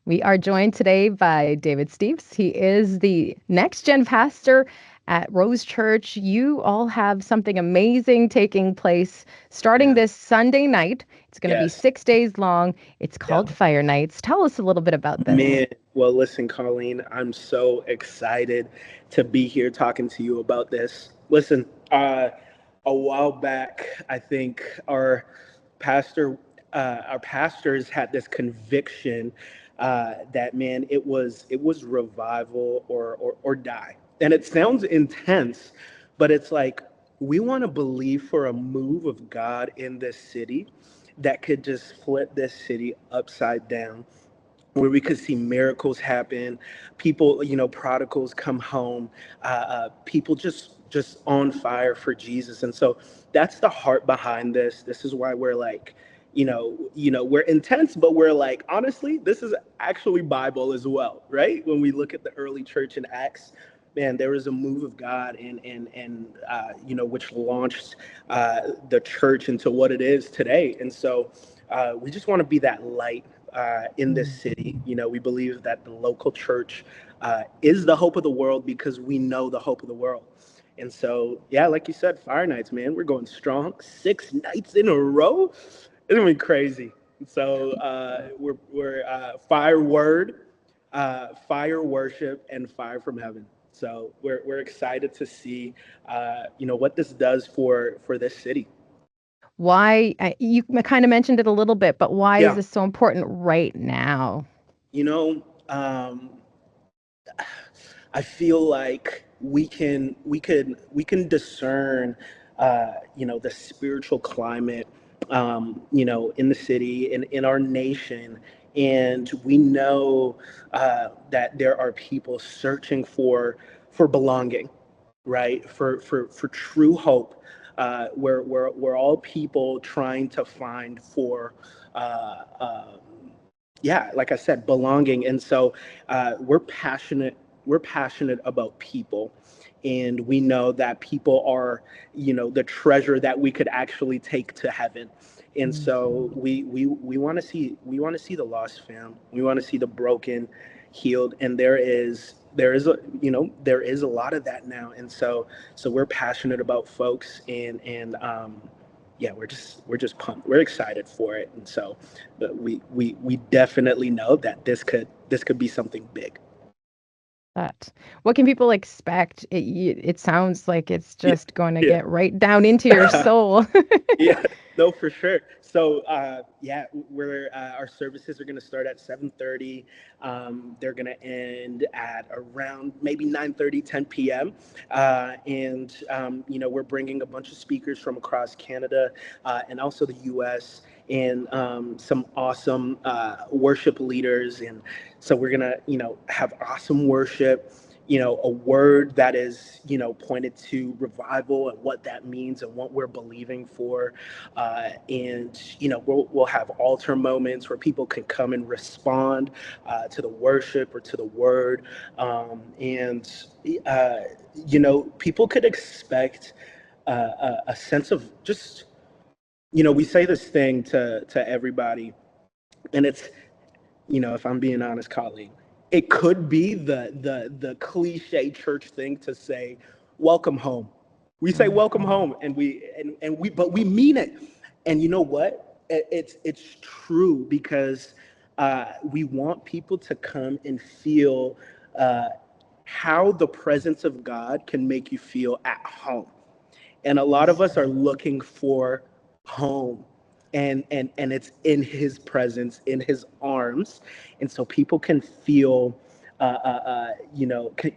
We are joined today by David Steeves. He is the next gen pastor at Rose Church. You all have something amazing taking place starting Yeah. this Sunday night. It's going to be Yes. 6 days long. It's Yeah. called Fire Nights. Tell us a little bit about this. Man, well, listen, Colleen, I'm so excited to be here talking to you about this. Listen, a while back, I think pastor, our pastors had this conviction that man, it was revival or die, and it sounds intense, but it's like we want to believe for a move of God in this city that could just flip this city upside down, where we could see miracles happen, people, prodigals come home, people just on fire for Jesus. And so that's the heart behind this. This is why we're like, we're intense, but we're like, honestly, this is actually Bible as well, right? When we look at the early church in Acts, man, there was a move of God, and which launched the church into what it is today. And so we just want to be that light in this Mm. city. We believe that the local church is the hope of the world because we know the hope of the world. And so, yeah, like you said, Fire Nights, man, we're going strong. 6 nights in a row. It's gonna be crazy. So we're fire word, fire worship, and fire from heaven. So we're excited to see, what this does for this city. Why, you kind of mentioned it a little bit, but why is Yeah, this so important right now? you know, um, I feel like we can discern, the spiritual climate, in the city and in our nation, and we know that there are people searching for belonging, right? For true hope. We're all people trying to find for. Uh, uh, yeah, like I said, belonging. And so we're passionate about people, and we know that people are, the treasure that we could actually take to heaven. And Mm. so we want to see the lost found. We want to see the broken healed, and there is a lot of that now. And so we're passionate about folks, and yeah, we're just pumped. We're excited for it. And so but we definitely know that this could be something big. That. What can people expect? It sounds like it's Yeah, just going to yeah. get right down into your soul. Yeah, no, for sure. So, yeah, our services are going to start at 7:30. They're going to end at around maybe 9:30, 10 p.m. And we're bringing a bunch of speakers from across Canada and also the U.S., and some awesome worship leaders. And so we're going to, have awesome worship, a word that is, pointed to revival and what that means and what we're believing for. And, we'll have altar moments where people can come and respond to the worship or to the word. And, uh, people could expect a sense of just, we say this thing to everybody, and it's, if I'm being honest, colleague, it could be the cliche church thing to say, "Welcome home." We say Mm. "Welcome home," but we mean it. And you know what? It's true because we want people to come and feel uh, how the presence of God can make you feel at home. And a lot of us are looking for home, and it's in his presence, in his arms. And so people can feel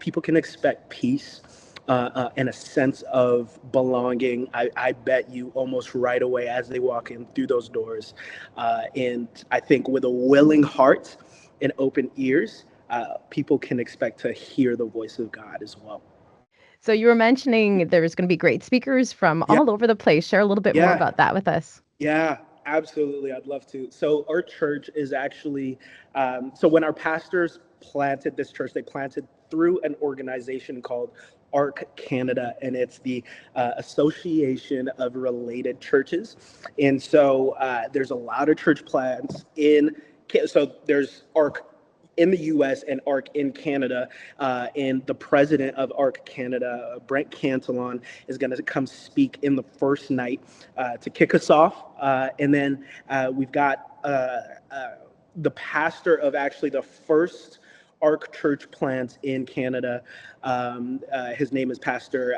people can expect peace, and a sense of belonging. I bet you almost right away as they walk in through those doors. And I think with a willing heart and open ears, people can expect to hear the voice of God as well. So you were mentioning there's going to be great speakers from Yeah, all over the place. Share a little bit more yeah. about that with us. Yeah, absolutely. I'd love to. So our church is actually, so when our pastors planted this church, they planted through an organization called ARC Canada, and it's the Association of Related Churches. And so there's a lot of church plants in, so there's ARC. in the U.S. and ARC in Canada. And the president of ARC Canada, Brent Cantillon, is going to come speak in the first night to kick us off. And then we've got the pastor of actually the first ARC church plant in Canada. His name is Pastor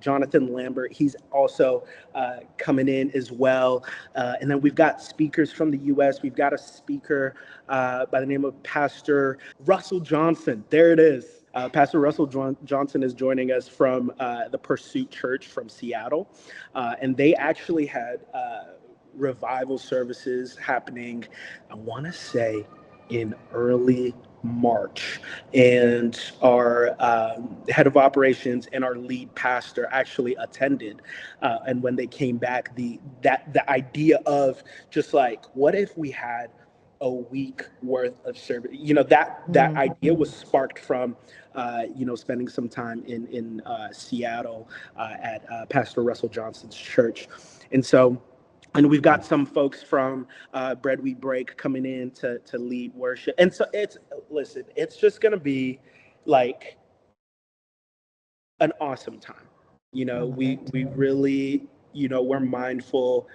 Jonathan Lambert. He's also coming in as well. And then we've got speakers from the U.S. We've got a speaker by the name of Pastor Russell Johnson. There it is. Pastor Russell Johnson is joining us from the Pursuit Church from Seattle. And they actually had revival services happening, I want to say, in early March, and our head of operations and our lead pastor actually attended. And when they came back, the idea of just like, what if we had a week worth of service? That idea was sparked from spending some time in Seattle at Pastor Russell Johnson's church, and we've got some folks from Bread We Break coming in to lead worship. And so it's just going to be like an awesome time. We really, we're mindful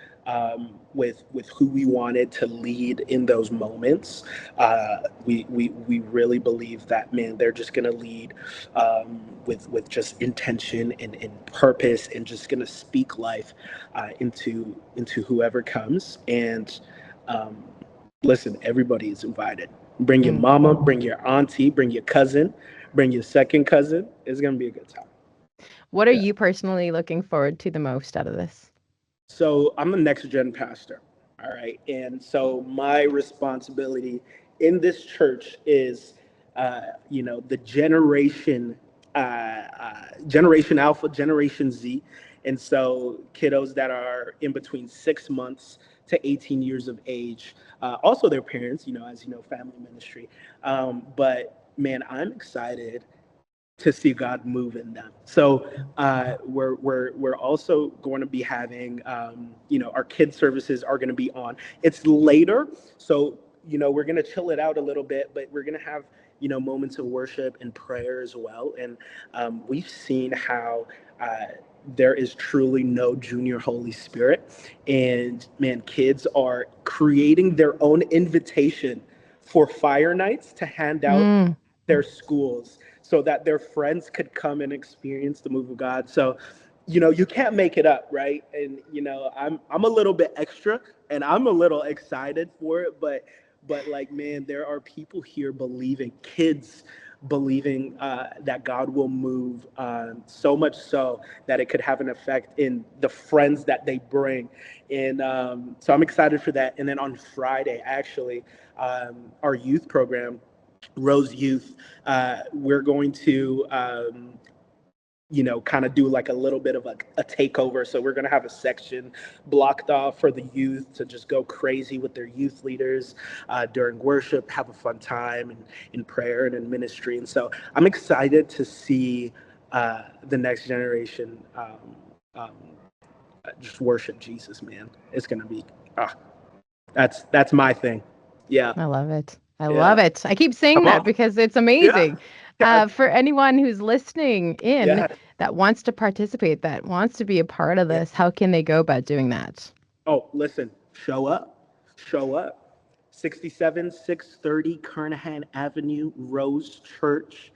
with who we wanted to lead in those moments. We really believe that, man, they're just going to lead with just intention and purpose, and just going to speak life into whoever comes. And listen, everybody is invited. Bring your mama, bring your auntie, bring your cousin, bring your second cousin. It's going to be a good time. What are you personally looking forward to the most out of this? So I'm a next gen pastor. All right. And so my responsibility in this church is, the Generation Alpha, Generation Z. And so kiddos that are in between 6 months to 18 years of age, also their parents, as you know, family ministry. But man, I'm excited to see God move in them. So we're also going to be having, our kids services are going to be on. It's later, so we're going to chill it out a little bit, but we're going to have moments of worship and prayer as well. And we've seen how there is truly no junior Holy Spirit, and man, kids are creating their own invitation for fire nights to hand out their schools so that their friends could come and experience the move of God. So, you can't make it up, right? And I'm a little bit extra, and I'm a little excited for it, but like, man, there are people here believing, kids believing that God will move, so much so that it could have an effect in the friends that they bring. And so I'm excited for that. And then on Friday, actually, our youth program, Rose Youth, we're going to, kind of do like a little bit of a takeover. So we're going to have a section blocked off for the youth to just go crazy with their youth leaders during worship, have a fun time in prayer and in ministry. And so I'm excited to see the next generation um, just worship Jesus, man. It's going to be, that's my thing. Yeah. I love it. I Yeah. love it. I keep saying Come that on. because it's Yeah. amazing. Yeah. For anyone who's listening in Yeah. that wants to participate, that wants to be a part of Yeah. this, how can they go about doing that? Oh, listen, show up. Show up. 630 Kernahan Avenue, Rose Church.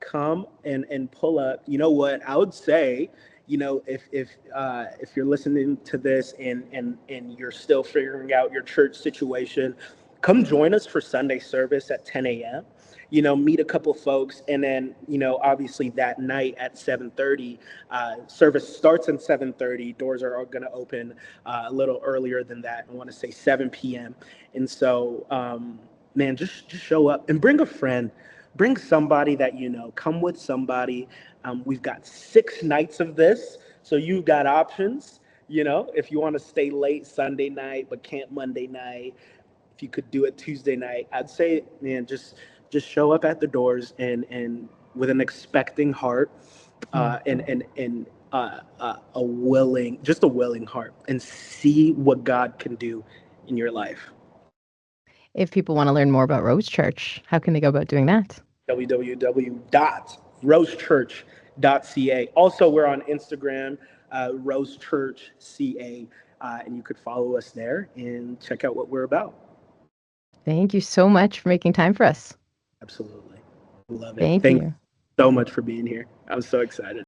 Come and pull up. You know what? I would say, if you're listening to this and you're still figuring out your church situation, come join us for Sunday service at 10 a.m. Meet a couple folks, and then obviously that night at 7:30, service starts at 7:30. Doors are going to open a little earlier than that. I want to say 7 p.m. And so, man, just show up and bring a friend. Bring somebody that come with somebody. We've got 6 nights of this, so you've got options. If you want to stay late Sunday night but can't Monday night, if you could do it Tuesday night, I'd say, man, just show up at the doors and with an expecting heart, and a willing heart, and see what God can do in your life. If people want to learn more about Rose Church, how can they go about doing that? www.rosechurch.ca. Also, we're on Instagram, Rose Church CA, and you could follow us there and check out what we're about. Thank you so much for making time for us. Absolutely. Love it. Thank Thank you you. so much for being here. I'm so excited.